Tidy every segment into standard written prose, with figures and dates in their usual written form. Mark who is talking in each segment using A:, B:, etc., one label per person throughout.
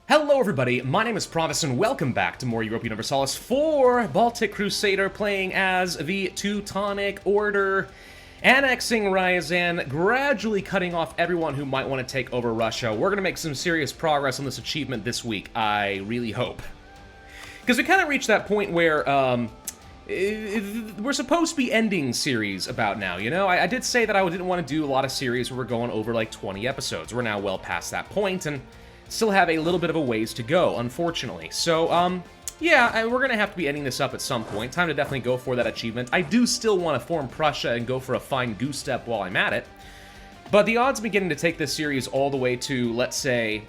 A: Hello everybody, my name is Pravus and welcome back to more Europa Universalis for Baltic Crusader, playing as the Teutonic Order, annexing Ryazan, gradually cutting off everyone who might want to take over Russia. We're going to make some serious progress on this achievement this week, I really hope. Because we kind of reached that point where, we're supposed to be ending series about now, you know? I did say that I didn't want to do a lot of series where we're going over like 20 episodes. We're now well past that point, and still have a little bit of a ways to go, unfortunately. So, yeah, we're gonna have to be ending this up at some point. Time to definitely go for that achievement. I do still want to form Prussia and go for a fine goose step while I'm at it. But the odds of me getting to take this series all the way to, let's say,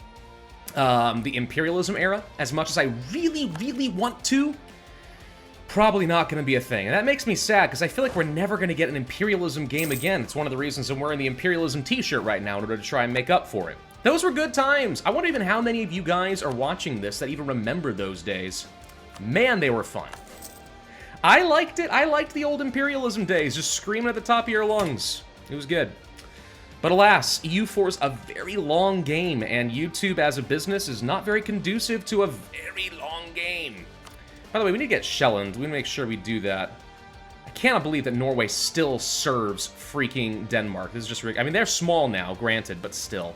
A: the imperialism era, as much as I really, really want to, probably not going to be a thing. And that makes me sad, because I feel like we're never going to get an imperialism game again. It's one of the reasons I'm wearing the imperialism t-shirt right now in order to try and make up for it. Those were good times. I wonder even how many of you guys are watching this that even remember those days. Man, they were fun. I liked it. I liked the old imperialism days, just screaming at the top of your lungs. It was good. But alas, EU4's a very long game, and YouTube as a business is not very conducive to a very long game. By the way, we need to get Shelland. We need to make sure we do that. I cannot believe that Norway still serves freaking Denmark. This is just... I mean, they're small now, granted, but still.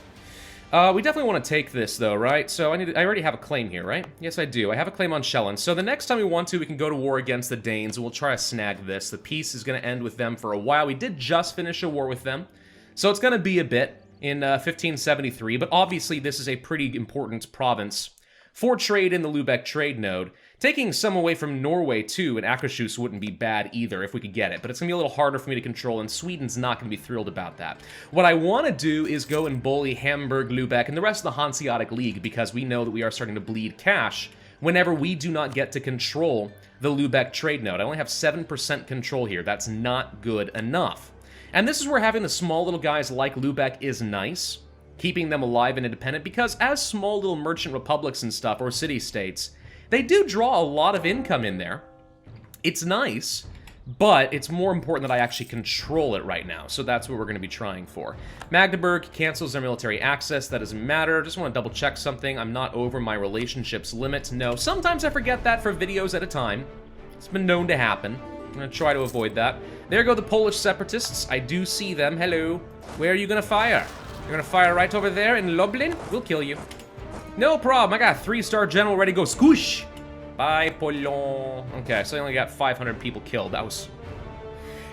A: We definitely want to take this, though, right? So I already have a claim here, right? Yes, I do. I have a claim on Shelland. So the next time we want to, we can go to war against the Danes, and we'll try to snag this. The peace is going to end with them for a while. We did just finish a war with them, so it's going to be a bit in 1573, but obviously this is a pretty important province for trade in the Lubeck trade node. Taking some away from Norway, too, and Akershus wouldn't be bad either if we could get it, but it's going to be a little harder for me to control, and Sweden's not going to be thrilled about that. What I want to do is go and bully Hamburg, Lubeck, and the rest of the Hanseatic League, because we know that we are starting to bleed cash whenever we do not get to control the Lubeck trade node. I only have 7% control here. That's not good enough. And this is where having the small little guys like Lubeck is nice, keeping them alive and independent, because as small little merchant republics and stuff, or city-states, they do draw a lot of income in there. It's nice, but it's more important that I actually control it right now, so that's what we're going to be trying for. Magdeburg cancels their military access. That doesn't matter. Just want to double-check something. I'm not over my relationships limit. No, sometimes I forget that for videos at a time. It's been known to happen. I'm going to try to avoid that. There go the Polish Separatists. I do see them. Hello. Where are you going to fire? You're going to fire right over there in Lublin? We'll kill you. No problem. I got a 3-star general ready to go. Scoosh! Bye, Pollon. Okay, so I only got 500 people killed. That was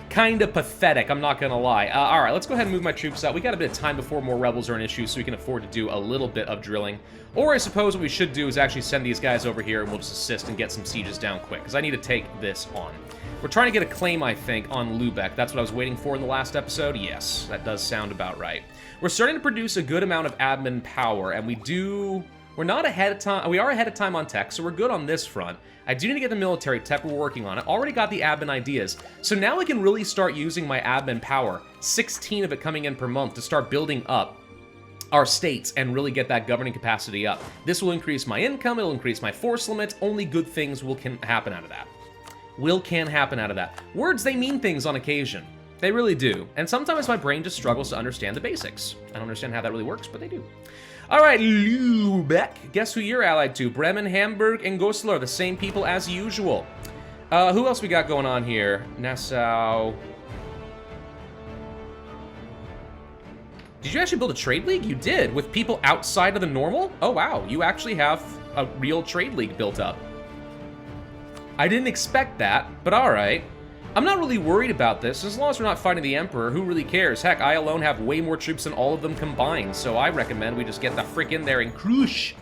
A: kind of pathetic, I'm not going to lie. Alright, let's go ahead and move my troops out. We got a bit of time before more rebels are an issue, so we can afford to do a little bit of drilling. Or I suppose what we should do is actually send these guys over here, and we'll just assist and get some sieges down quick, because I need to take this on. We're trying to get a claim, I think, on Lubeck. That's what I was waiting for in the last episode. Yes, that does sound about right. We're starting to produce a good amount of admin power, and we're not ahead of time. We are ahead of time on tech, so we're good on this front. I do need to get the military tech. We're working on it. Already got the admin ideas. So now I can really start using my admin power, 16 of it coming in per month, to start building up our states and really get that governing capacity up. This will increase my income. It'll increase my force limit. Only good things can happen out of that. Can happen out of that. Words, they mean things on occasion. They really do. And sometimes my brain just struggles to understand the basics. I don't understand how that really works, but they do. All right, Lubeck. Guess who you're allied to? Bremen, Hamburg, and Goslar, the same people as usual. Who else we got going on here? Nassau. Did you actually build a trade league? You did, with people outside of the normal? Oh, wow. You actually have a real trade league built up. I didn't expect that, but all right. I'm not really worried about this. As long as we're not fighting the Emperor, who really cares? Heck, I alone have way more troops than all of them combined, so I recommend we just get the frick in there and crush.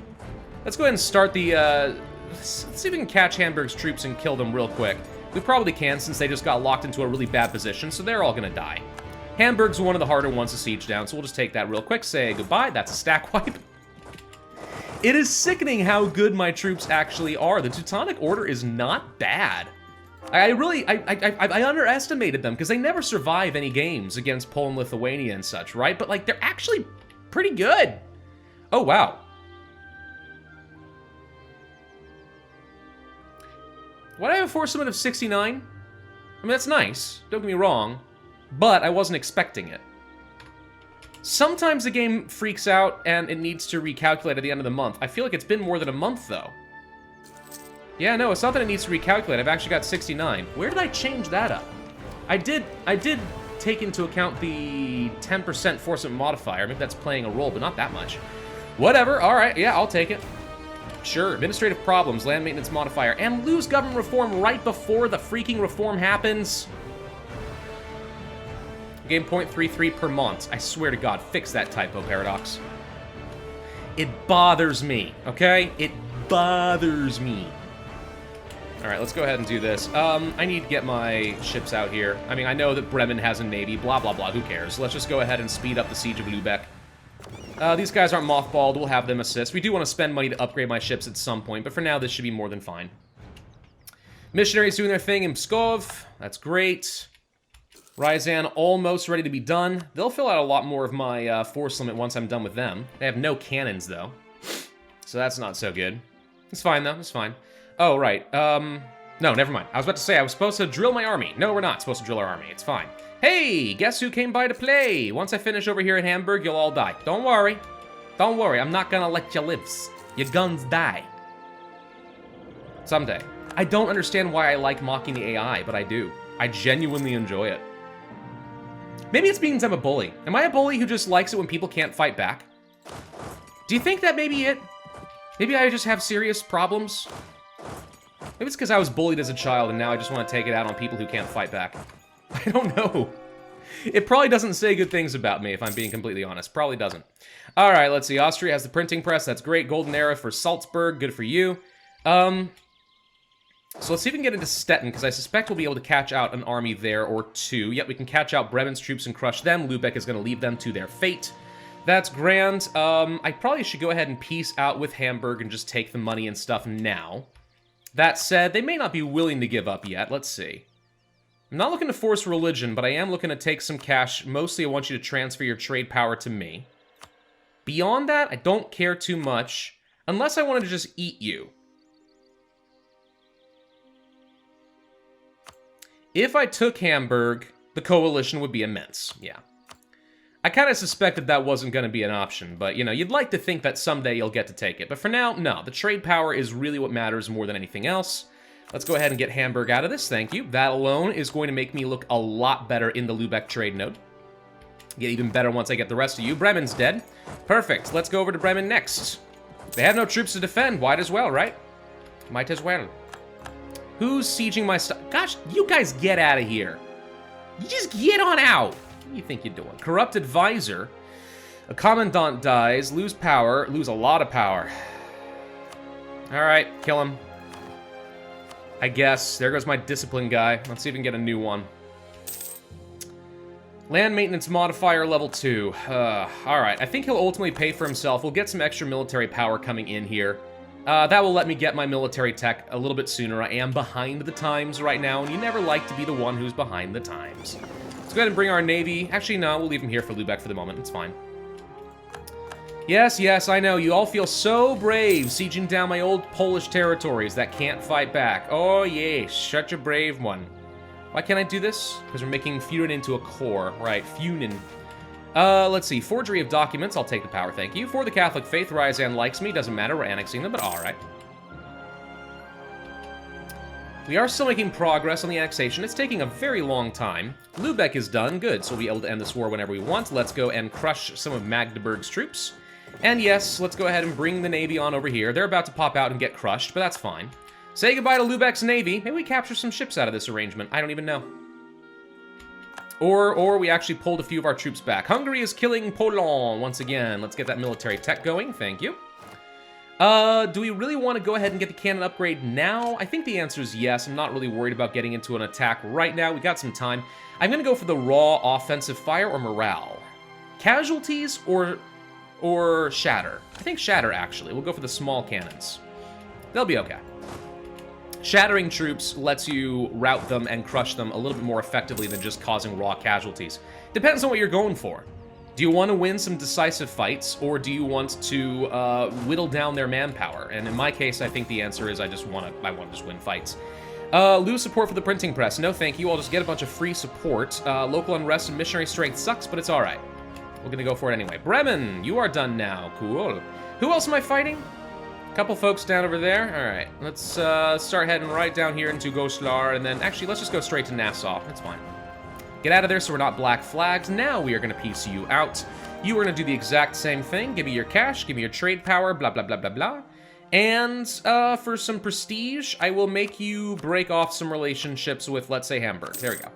A: Let's go ahead and start the, let's see if we can catch Hamburg's troops and kill them real quick. We probably can, since they just got locked into a really bad position, so they're all gonna die. Hamburg's one of the harder ones to siege down, so we'll just take that real quick, say goodbye. That's a stack wipe. It is sickening how good my troops actually are. The Teutonic Order is not bad. I underestimated them, because they never survive any games against Poland, Lithuania, and such, right? But, like, they're actually pretty good. Oh, wow. Why do I have a force limit of 69? I mean, that's nice. Don't get me wrong. But I wasn't expecting it. Sometimes the game freaks out and it needs to recalculate at the end of the month. I feel like it's been more than a month, though. Yeah, no, it's not that it needs to recalculate. I've actually got 69. Where did I change that up? I did take into account the 10% enforcement modifier. Maybe that's playing a role, but not that much. Whatever, alright, yeah, I'll take it. Sure, administrative problems, land maintenance modifier, and lose government reform right before the freaking reform happens. Game 0.33 per month. I swear to God, fix that typo, Paradox. It bothers me, okay? It bothers me. Alright, let's go ahead and do this. I need to get my ships out here. I mean, I know that Bremen has a navy, blah, blah, blah, who cares? Let's just go ahead and speed up the siege of Lübeck. These guys aren't mothballed, we'll have them assist. We do want to spend money to upgrade my ships at some point, but for now, this should be more than fine. Missionaries doing their thing in Muscovy. That's great. Ryazan almost ready to be done. They'll fill out a lot more of my force limit once I'm done with them. They have no cannons, though. So that's not so good. It's fine, though. It's fine. Oh, right. No, never mind. I was about to say I was supposed to drill my army. No, we're not supposed to drill our army. It's fine. Hey, guess who came by to play? Once I finish over here in Hamburg, you'll all die. Don't worry. Don't worry. I'm not gonna let you live. Your guns die. Someday. I don't understand why I like mocking the AI, but I do. I genuinely enjoy it. Maybe it's because I'm a bully. Am I a bully who just likes it when people can't fight back? Do you think that may be it? Maybe I just have serious problems? Maybe it's because I was bullied as a child and now I just want to take it out on people who can't fight back. I don't know. It probably doesn't say good things about me, if I'm being completely honest. Probably doesn't. All right, let's see. Austria has the printing press. That's great. Golden era for Salzburg. Good for you. So let's see if we can get into Stettin, because I suspect we'll be able to catch out an army there or two. Yep, we can catch out Bremen's troops and crush them. Lübeck is going to leave them to their fate. That's grand. I probably should go ahead and peace out with Hamburg and just take the money and stuff now. That said, they may not be willing to give up yet. Let's see. I'm not looking to force religion, but I am looking to take some cash. Mostly, I want you to transfer your trade power to me. Beyond that, I don't care too much, unless I wanted to just eat you. If I took Hamburg, the coalition would be immense, yeah. I kind of suspected that wasn't going to be an option, but, you know, you'd like to think that someday you'll get to take it. But for now, no, the trade power is really what matters more than anything else. Let's go ahead and get Hamburg out of this, thank you. That alone is going to make me look a lot better in the Lübeck trade node. Get even better once I get the rest of you. Bremen's dead. Perfect, let's go over to Bremen next. They have no troops to defend, might as well, right? Might as well. Who's sieging my stuff? Gosh, you guys get out of here. You just get on out. What do you think you're doing? Corrupt advisor. A commandant dies, lose power, lose a lot of power. Alright, kill him. I guess. There goes my discipline guy. Let's see if we can get a new one. Land maintenance modifier level 2. Alright, I think he'll ultimately pay for himself. We'll get some extra military power coming in here. That will let me get my military tech a little bit sooner. I am behind the times right now, and you never like to be the one who's behind the times. Let's go ahead and bring our navy. Actually, no, we'll leave him here for Lübeck for the moment. It's fine. Yes, yes, I know. You all feel so brave sieging down my old Polish territories that can't fight back. Oh, yes, such a brave one. Why can't I do this? Because we're making Funen into a core. Right, Funen. Let's see. Forgery of documents. I'll take the power, thank you. For the Catholic faith, Ryazan likes me. Doesn't matter, we're annexing them, but alright. We are still making progress on the annexation. It's taking a very long time. Lübeck is done. Good, so we'll be able to end this war whenever we want. Let's go and crush some of Magdeburg's troops. And yes, let's go ahead and bring the navy on over here. They're about to pop out and get crushed, but that's fine. Say goodbye to Lübeck's navy. Maybe we capture some ships out of this arrangement. I don't even know. Or we actually pulled a few of our troops back. Hungary is killing Poland once again. Let's get that military tech going. Thank you. Do we really want to go ahead and get the cannon upgrade now? I think the answer is yes. I'm not really worried about getting into an attack right now. We got some time. I'm going to go for the raw offensive fire or morale. Casualties or shatter? I think shatter, actually. We'll go for the small cannons. They'll be okay. Shattering troops lets you rout them and crush them a little bit more effectively than just causing raw casualties. Depends on what you're going for. Do you want to win some decisive fights, or do you want to whittle down their manpower? And in my case, I think the answer is I want to just win fights. Lose support for the printing press. No, thank you. I'll just get a bunch of free support. Local unrest and missionary strength sucks, but it's all right. We're gonna go for it anyway. Bremen, you are done now. Cool. Who else am I fighting? A couple folks down over there. All right, let's start heading right down here into Goslar, and then actually let's just go straight to Nassau. That's fine. Get out of there so we're not black flags. Now we are gonna piece you out. You are gonna do the exact same thing. Give me your cash, give me your trade power, blah, blah, blah, blah, blah. And for some prestige, I will make you break off some relationships with, let's say, Hamburg. There we go.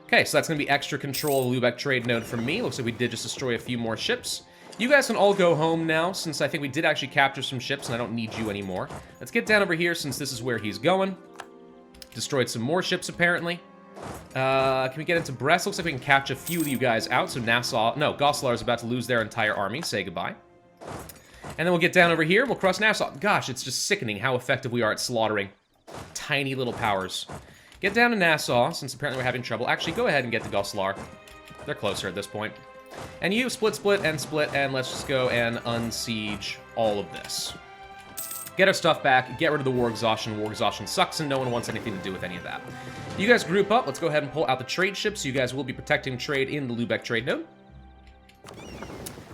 A: Okay, so that's going to be extra control of the Lubeck trade node from me. Looks like we did just destroy a few more ships. You guys can all go home now, since I think we did actually capture some ships, and I don't need you anymore. Let's get down over here, since this is where he's going. Destroyed some more ships, apparently. Can we get into Brest? Looks like we can catch a few of you guys out, so Goslar is about to lose their entire army. Say goodbye. And then we'll get down over here, we'll cross Nassau. Gosh, it's just sickening how effective we are at slaughtering tiny little powers. Get down to Nassau, since apparently we're having trouble. Actually, go ahead and get to Goslar. They're closer at this point. And you split, and let's just go and unsiege all of this. Get our stuff back, get rid of the war exhaustion. War exhaustion sucks, and no one wants anything to do with any of that. You guys group up, let's go ahead and pull out the trade ships. You guys will be protecting trade in the Lubeck trade node.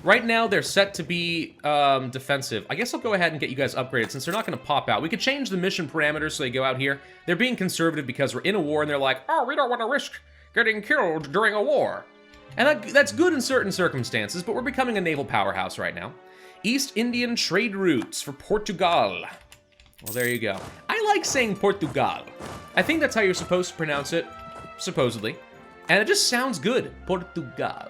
A: Right now, they're set to be defensive. I guess I'll go ahead and get you guys upgraded, since they're not going to pop out. We could change the mission parameters so they go out here. They're being conservative because we're in a war, and they're like, oh, we don't want to risk getting killed during a war. And that's good in certain circumstances, but we're becoming a naval powerhouse right now. East Indian trade routes for Portugal. Well, there you go. I like saying Portugal. I think that's how you're supposed to pronounce it, supposedly. And it just sounds good. Portugal.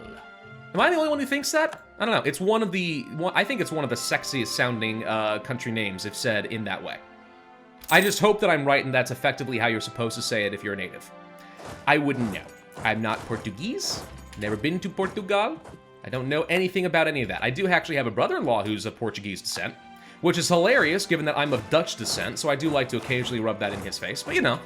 A: Am I the only one who thinks that? I don't know. It's I think it's one of the sexiest sounding country names if said in that way. I just hope that I'm right and that's effectively how you're supposed to say it if you're a native. I wouldn't know. I'm not Portuguese. Never been to Portugal. I don't know anything about any of that. I do actually have a brother-in-law who's of Portuguese descent, which is hilarious given that I'm of Dutch descent, so I do like to occasionally rub that in his face. But you know,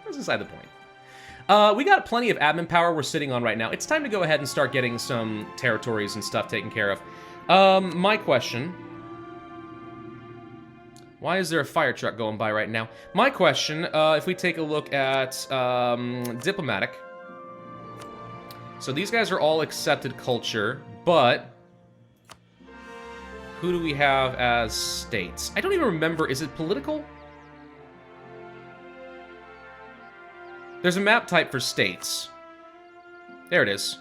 A: that's beside the point. We got plenty of admin power we're sitting on right now. It's time to go ahead and start getting some territories and stuff taken care of. My question... Why is there a fire truck going by right now? My question, if we take a look at diplomatic. So these guys are all accepted culture, but... Who do we have as states? I don't even remember. Is it political? There's a map type for states. There it is.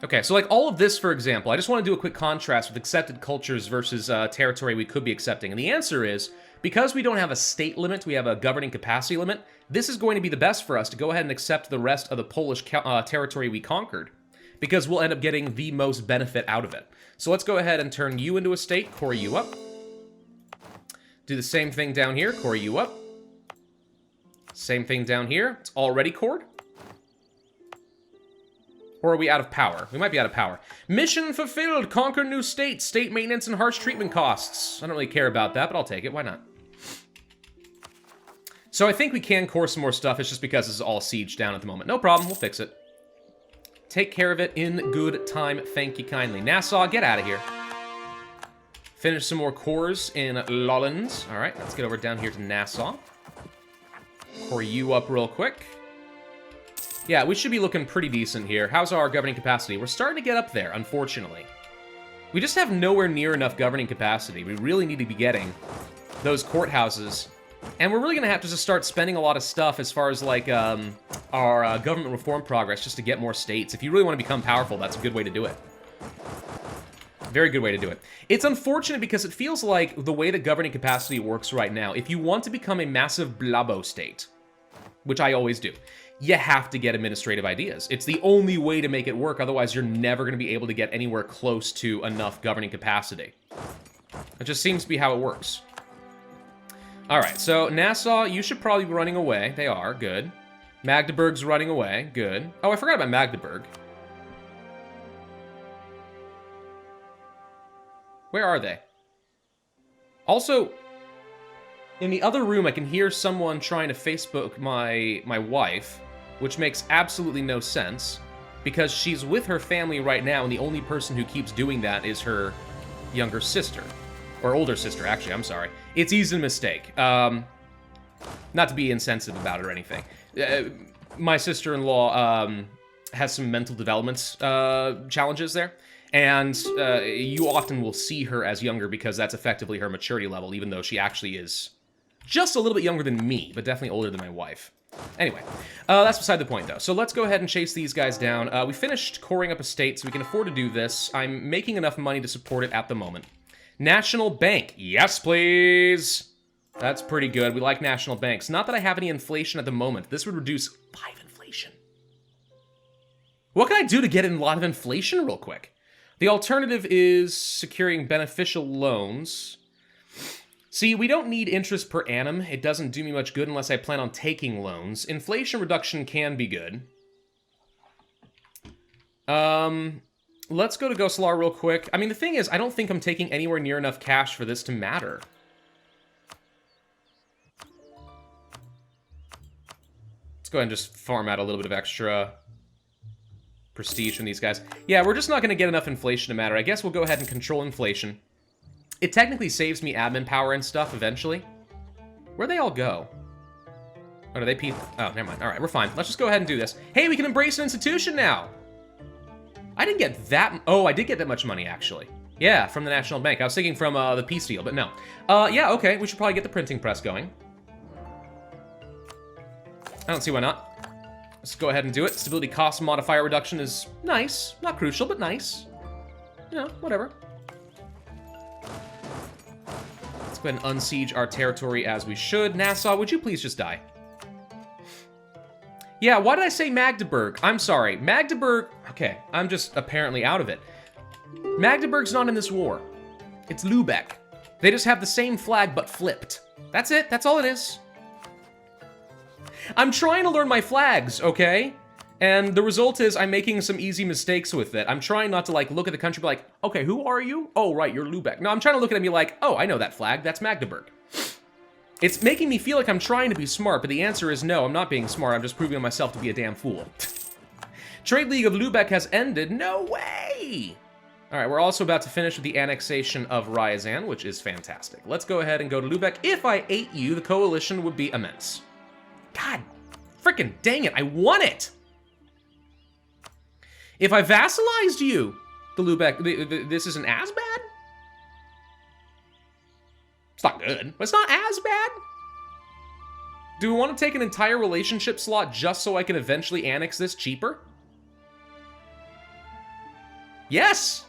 A: Okay, so like all of this, for example, I just want to do a quick contrast with accepted cultures versus territory we could be accepting. And the answer is, because we don't have a state limit, we have a governing capacity limit, this is going to be the best for us to go ahead and accept the rest of the Polish territory we conquered, because we'll end up getting the most benefit out of it. So let's go ahead and turn you into a state, core you up. Do the same thing down here, core you up. Same thing down here. It's already cored. Or are we out of power? We might be out of power. Mission fulfilled. Conquer new states. State maintenance and harsh treatment costs. I don't really care about that, but I'll take it. Why not? So I think we can core some more stuff. It's just because this is all siege down at the moment. No problem. We'll fix it. Take care of it in good time. Thank you kindly. Nassau, get out of here. Finish some more cores in Lolland. All right, let's get over down here to Nassau. Core you up real quick. Yeah, we should be looking pretty decent here. How's our governing capacity? We're starting to get up there, unfortunately. We just have nowhere near enough governing capacity. We really need to be getting those courthouses. And we're really going to have to just start spending a lot of stuff as far as, like, our government reform progress just to get more states. If you really want to become powerful, that's a good way to do it. Very good way to do it. It's unfortunate because it feels like the way that governing capacity works right now, if you want to become a massive blabo state, which I always do, you have to get administrative ideas. It's the only way to make it work, otherwise you're never going to be able to get anywhere close to enough governing capacity. It just seems to be how it works. Alright, so Nassau, you should probably be running away. They are, good. Magdeburg's running away, good. Oh, I forgot about Magdeburg. Where are they? Also, in the other room, I can hear someone trying to Facebook my wife, which makes absolutely no sense, because she's with her family right now, and the only person who keeps doing that is her younger sister. Or older sister, actually, I'm sorry. It's easy to mistake. Not to be insensitive about it or anything. My sister-in-law has some mental development challenges there. And you often will see her as younger because that's effectively her maturity level, even though she actually is just a little bit younger than me, but definitely older than my wife. Anyway, that's beside the point, though. So let's go ahead and chase these guys down. We finished coring up a state, so we can afford to do this. I'm making enough money to support it at the moment. National Bank. Yes, please. That's pretty good. We like national banks. Not that I have any inflation at the moment. This would reduce 5 inflation. What can I do to get in a lot of inflation real quick? The alternative is securing beneficial loans. See, we don't need interest per annum. It doesn't do me much good unless I plan on taking loans. Inflation reduction can be good. Let's go to Goslar real quick. I mean, the thing is, I don't think I'm taking anywhere near enough cash for this to matter. Let's go ahead and just farm out a little bit of extra prestige from these guys. Yeah, we're just not going to get enough inflation to matter. I guess we'll go ahead and control inflation. It technically saves me admin power and stuff eventually. Where'd they all go? Oh, do they pee? Oh, never mind. All right, we're fine. Let's just go ahead and do this. Hey, we can embrace an institution now. I didn't get that... Oh, I did get that much money, actually. Yeah, from the National Bank. I was thinking from the peace deal, but no. Yeah, okay. We should probably get the printing press going. I don't see why not. Let's go ahead and do it. Stability cost modifier reduction is nice. Not crucial, but nice. You know, whatever. Let's go ahead and unsiege our territory as we should. Nassau, would you please just die? Yeah, why did I say Magdeburg? I'm sorry. Magdeburg... Okay, I'm just apparently out of it. Magdeburg's not in this war. It's Lübeck. They just have the same flag, but flipped. That's it. That's all it is. I'm trying to learn my flags, okay? And the result is I'm making some easy mistakes with it. I'm trying not to, like, look at the country and be like, okay, who are you? Oh, right, you're Lübeck. No, I'm trying to look at it and be like, oh, I know that flag. That's Magdeburg. It's making me feel like I'm trying to be smart, but the answer is no, I'm not being smart. I'm just proving myself to be a damn fool. Trade League of Lübeck has ended. No way! All right, we're also about to finish with the annexation of Ryazan, which is fantastic. Let's go ahead and go to Lübeck. If I ate you, the coalition would be immense. God frickin' dang it, I won it! If I vassalized you, the Lübeck, this isn't as bad? It's not good, but it's not as bad. Do we want to take an entire relationship slot just so I can eventually annex this cheaper? Yes!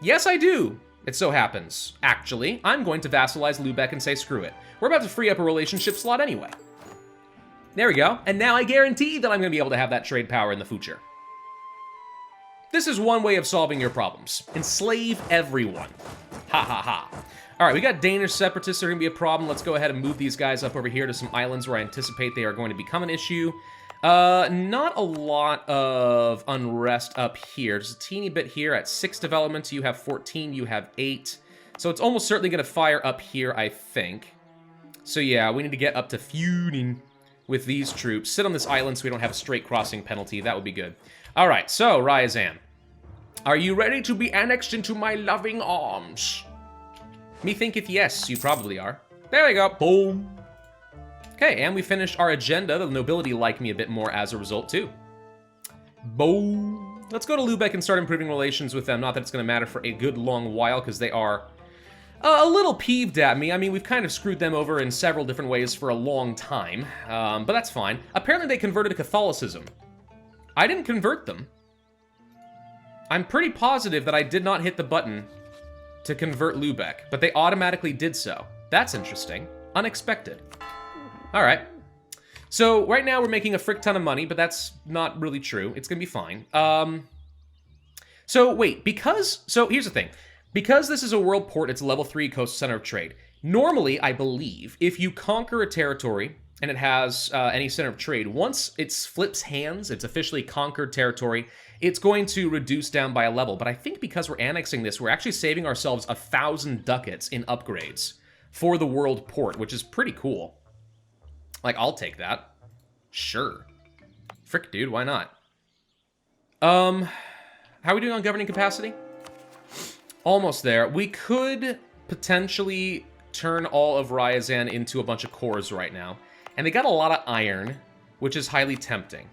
A: Yes, I do. It so happens. Actually, I'm going to vassalize Lübeck and say screw it. We're about to free up a relationship slot anyway. There we go. And now I guarantee that I'm going to be able to have that trade power in the future. This is one way of solving your problems. Enslave everyone. Ha ha ha. All right, we got Danish Separatists are going to be a problem. Let's go ahead and move these guys up over here to some islands where I anticipate they are going to become an issue. Not a lot of unrest up here. Just a teeny bit here at 6 developments. You have 14, you have 8. So it's almost certainly going to fire up here, I think. So yeah, we need to get up to feuding with these troops. Sit on this island so we don't have a straight crossing penalty. That would be good. All right, so Ryazan. Are you ready to be annexed into my loving arms? Me thinketh yes, you probably are. There we go, boom. Okay, and we finished our agenda. The nobility like me a bit more as a result, too. Boom. Let's go to Lübeck and start improving relations with them. Not that it's going to matter for a good long while, because they are a little peeved at me. I mean, we've kind of screwed them over in several different ways for a long time, but that's fine. Apparently they converted to Catholicism. I didn't convert them. I'm pretty positive that I did not hit the button to convert Lübeck, but they automatically did so. That's interesting. Unexpected. All right. So right now we're making a frick ton of money, but that's not really true. It's going to be fine. So wait, so here's the thing. Because this is a world port, it's a level 3 coastal center of trade. Normally, I believe, if you conquer a territory and it has any center of trade, once it flips hands, it's officially conquered territory, it's going to reduce down by a level. But I think because we're annexing this, we're actually saving ourselves 1,000 ducats in upgrades for the world port, which is pretty cool. Like, I'll take that. Sure. Frick, dude, why not? How are we doing on governing capacity? Almost there. We could potentially turn all of Ryazan into a bunch of cores right now. And they got a lot of iron, which is highly tempting.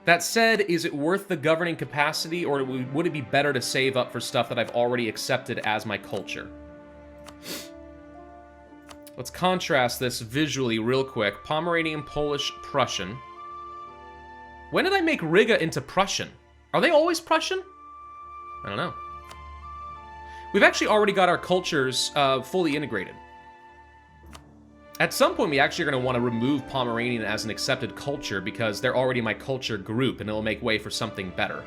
A: That said, is it worth the governing capacity, or would it be better to save up for stuff that I've already accepted as my culture? Let's contrast this visually real quick. Pomeranian, Polish, Prussian. When did I make Riga into Prussian? Are they always Prussian? I don't know. We've actually already got our cultures fully integrated. At some point, we actually are going to want to remove Pomeranian as an accepted culture because they're already my culture group, and it'll make way for something better.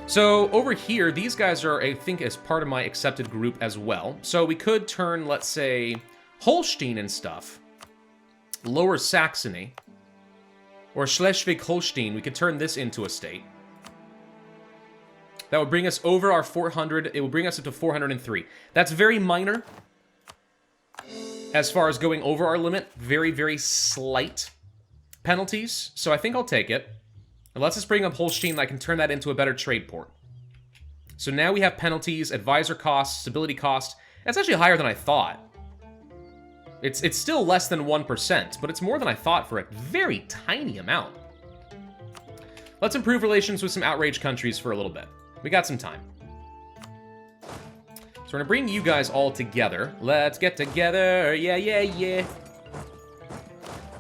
A: So over here, these guys are, I think, as part of my accepted group as well. So we could turn, let's say, Holstein and stuff. Lower Saxony. Or Schleswig-Holstein. We could turn this into a state. That would bring us over our 400. It would bring us up to 403. That's very minor. As far as going over our limit, very, very slight penalties. So I think I'll take it. And let's just bring up Holstein. I can turn that into a better trade port. So now we have penalties, advisor costs, stability cost. That's actually higher than I thought. It's still less than 1%, but it's more than I thought for a very tiny amount. Let's improve relations with some outraged countries for a little bit. We got some time. So we're gonna bring you guys all together. Let's get together, yeah, yeah, yeah.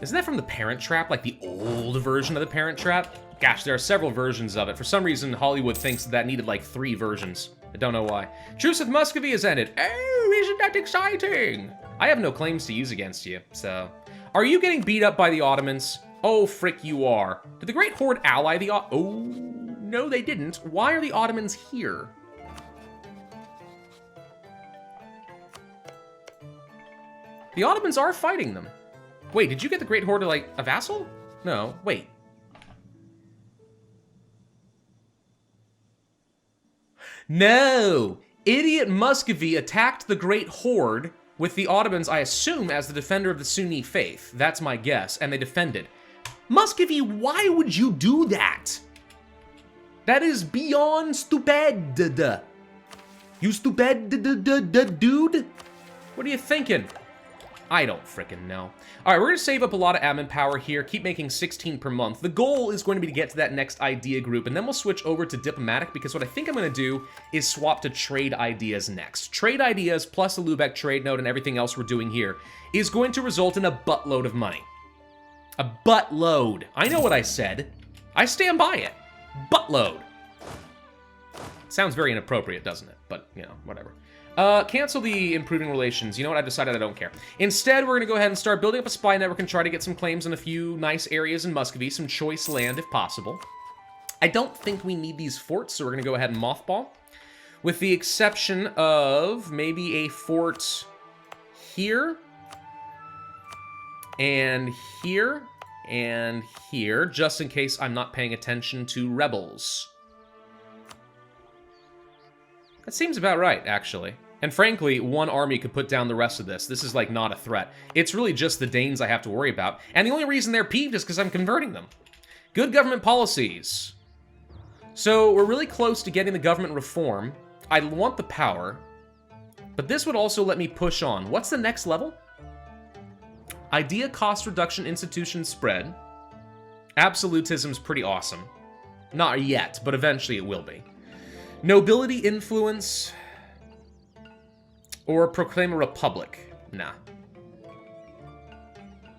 A: Isn't that from The Parent Trap, like the old version of The Parent Trap? Gosh, there are several versions of it. For some reason, Hollywood thinks that needed like 3 versions. I don't know why. Truce with Muscovy has ended. Oh, isn't that exciting? I have no claims to use against you, so... Are you getting beat up by the Ottomans? Oh, frick, you are. Did the Great Horde ally the Oh, no, they didn't. Why are the Ottomans here? The Ottomans are fighting them. Wait, did you get the Great Horde like a vassal? No, wait. No! Idiot Muscovy attacked the Great Horde with the Ottomans, I assume, as the defender of the Sunni faith. That's my guess, and they defended. Muscovy, why would you do that? That is beyond stupid. You stupid dude? What are you thinking? I don't frickin' know. All right, we're gonna save up a lot of admin power here, keep making 16 per month. The goal is going to be to get to that next idea group, and then we'll switch over to diplomatic, because what I think I'm gonna do is swap to trade ideas next. Trade ideas plus the Lubeck trade node and everything else we're doing here is going to result in a buttload of money. A buttload. I know what I said. I stand by it. Buttload. Sounds very inappropriate, doesn't it? But, you know, whatever. Cancel the improving relations. You know what? I've decided I don't care. Instead, we're going to go ahead and start building up a spy network and try to get some claims in a few nice areas in Muscovy, some choice land if possible. I don't think we need these forts, so we're going to go ahead and mothball. With the exception of maybe a fort here, and here, and here, just in case I'm not paying attention to rebels. That seems about right, actually. And frankly, one army could put down the rest of this. This is, like, not a threat. It's really just the Danes I have to worry about. And the only reason they're peeved is because I'm converting them. Good government policies. So, we're really close to getting the government reform. I want the power. But this would also let me push on. What's the next level? Idea cost reduction institution spread. Absolutism's pretty awesome. Not yet, but eventually it will be. Nobility influence, or proclaim a republic. Nah.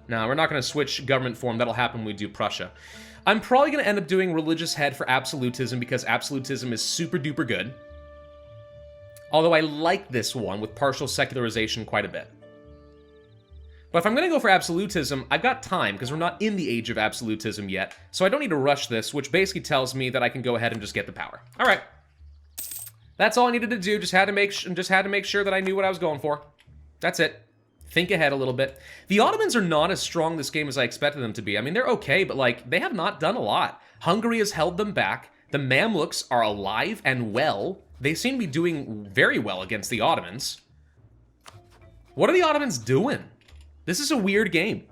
A: Nah, we're not going to switch government form. That'll happen when we do Prussia. I'm probably going to end up doing religious head for absolutism because absolutism is super duper good. Although I like this one with partial secularization quite a bit. But if I'm going to go for absolutism, I've got time because we're not in the age of absolutism yet. So I don't need to rush this, which basically tells me that I can go ahead and just get the power. All right. That's all I needed to do. Just had to make sure that I knew what I was going for. That's it. Think ahead a little bit. The Ottomans are not as strong this game as I expected them to be. I mean, they're okay, but like they have not done a lot. Hungary has held them back. The Mamluks are alive and well. They seem to be doing very well against the Ottomans. What are the Ottomans doing? This is a weird game.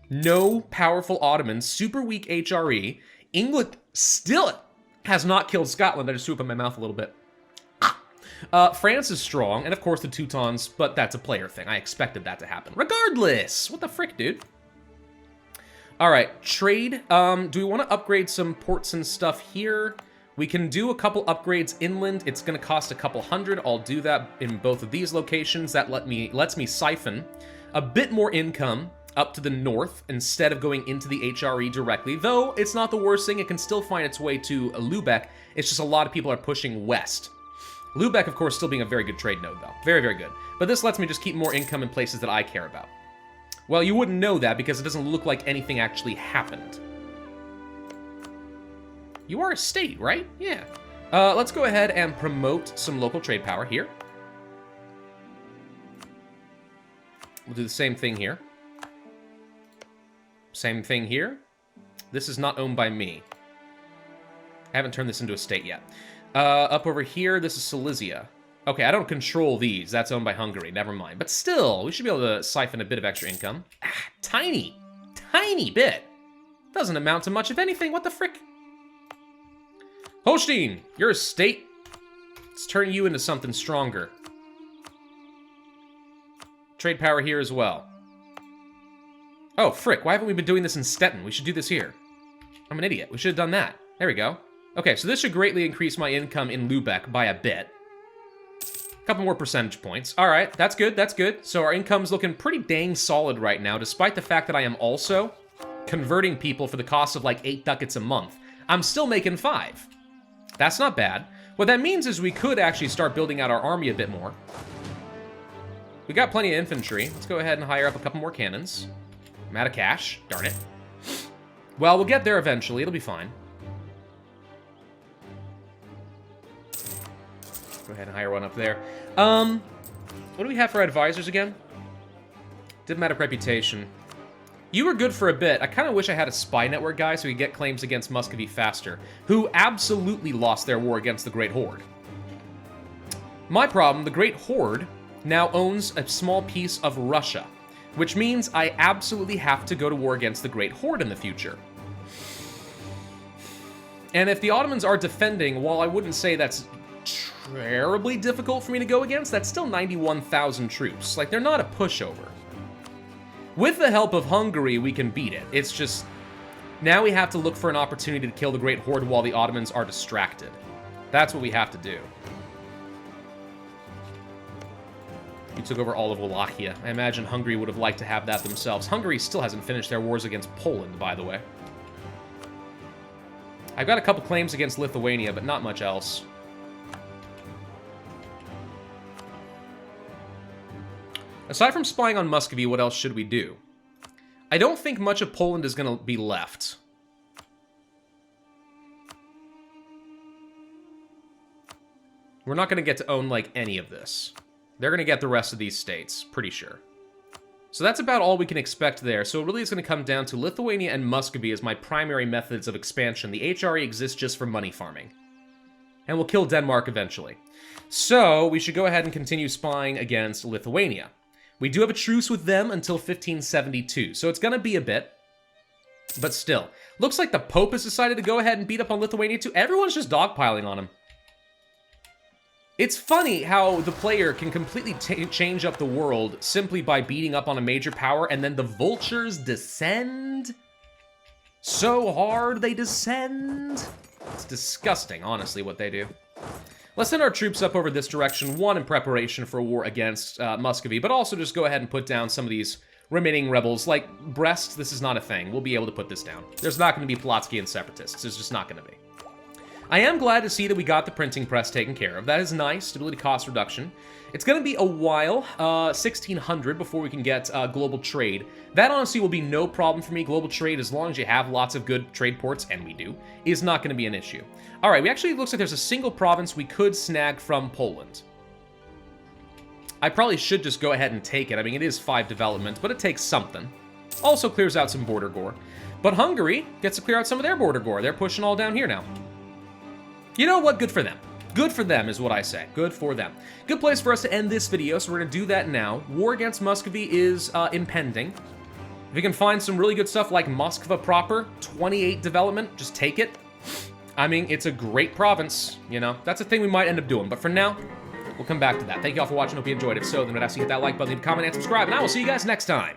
A: No powerful Ottomans, super weak HRE. England still has not killed Scotland. I just threw up in my mouth a little bit. France is strong, and of course the Teutons, but that's a player thing. I expected that to happen. Regardless! What the frick, dude? All right, trade. Do we want to upgrade some ports and stuff here? We can do a couple upgrades inland. It's going to cost a couple hundred. I'll do that in both of these locations. That lets me siphon a bit more income up to the north instead of going into the HRE directly, though it's not the worst thing. It can still find its way to Lubeck. It's just a lot of people are pushing west. Lubeck, of course, still being a very good trade node, though. Very, very good. But this lets me just keep more income in places that I care about. Well, you wouldn't know that because it doesn't look like anything actually happened. You are a state, right? Yeah. Let's go ahead and promote some local trade power here. We'll do the same thing here. Same thing here. This is not owned by me. I haven't turned this into a state yet. Up over here, this is Silesia. Okay, I don't control these. That's owned by Hungary. Never mind. But still, we should be able to siphon a bit of extra income. Tiny bit. Doesn't amount to much, if anything. What the frick? Holstein, you're a state. Let's turn you into something stronger. Trade power here as well. Oh, frick, why haven't we been doing this in Stettin? We should do this here. I'm an idiot. We should have done that. There we go. Okay, so this should greatly increase my income in Lubeck by a bit. A couple more percentage points. All right, that's good, that's good. So our income's looking pretty dang solid right now, despite the fact that I am also converting people for the cost of like 8 ducats a month. I'm still making 5. That's not bad. What that means is we could actually start building out our army a bit more. We got plenty of infantry. Let's go ahead and hire up a couple more cannons. I'm out of cash. Darn it. Well, we'll get there eventually. It'll be fine. Go ahead and hire one up there. What do we have for advisors again? Diplomatic reputation. You were good for a bit. I kind of wish I had a spy network guy so we could get claims against Muscovy faster, who absolutely lost their war against the Great Horde. My problem, the Great Horde now owns a small piece of Russia, which means I absolutely have to go to war against the Great Horde in the future. And if the Ottomans are defending, while I wouldn't say that's terribly difficult for me to go against, that's still 91,000 troops. Like, they're not a pushover. With the help of Hungary, we can beat it. It's just, now we have to look for an opportunity to kill the Great Horde while the Ottomans are distracted. That's what we have to do. You took over all of Wallachia. I imagine Hungary would have liked to have that themselves. Hungary still hasn't finished their wars against Poland, by the way. I've got a couple claims against Lithuania, but not much else. Aside from spying on Muscovy, what else should we do? I don't think much of Poland is going to be left. We're not going to get to own, like, any of this. They're going to get the rest of these states, pretty sure. So that's about all we can expect there. So it really is going to come down to Lithuania and Muscovy as my primary methods of expansion. The HRE exists just for money farming. And we'll kill Denmark eventually. So we should go ahead and continue spying against Lithuania. We do have a truce with them until 1572, so it's going to be a bit. But still, looks like the Pope has decided to go ahead and beat up on Lithuania too. Everyone's just dogpiling on him. It's funny how the player can completely change up the world simply by beating up on a major power, and then the vultures descend so hard they descend. It's disgusting, honestly, what they do. Let's send our troops up over this direction, one, in preparation for a war against Muscovy, but also just go ahead and put down some of these remaining rebels. Like Brest, this is not a thing. We'll be able to put this down. There's not going to be Plotsky and Separatists. There's just not going to be. I am glad to see that we got the printing press taken care of. That is nice. Stability cost reduction. It's going to be a while, 1600, before we can get global trade. That honestly will be no problem for me. Global trade, as long as you have lots of good trade ports, and we do, is not going to be an issue. All right, it looks like there's a single province we could snag from Poland. I probably should just go ahead and take it. I mean, it is 5 development, but it takes something. Also clears out some border gore. But Hungary gets to clear out some of their border gore. They're pushing all down here now. You know what? Good for them. Good for them is what I say. Good for them. Good place for us to end this video, so we're going to do that now. War against Muscovy is impending. If we can find some really good stuff like Moskva proper, 28 development, just take it. I mean, it's a great province, you know. That's a thing we might end up doing, but for now, we'll come back to that. Thank you all for watching. Hope you enjoyed. If so, then I'd ask you to hit that like button, leave a comment, and subscribe, and I will see you guys next time.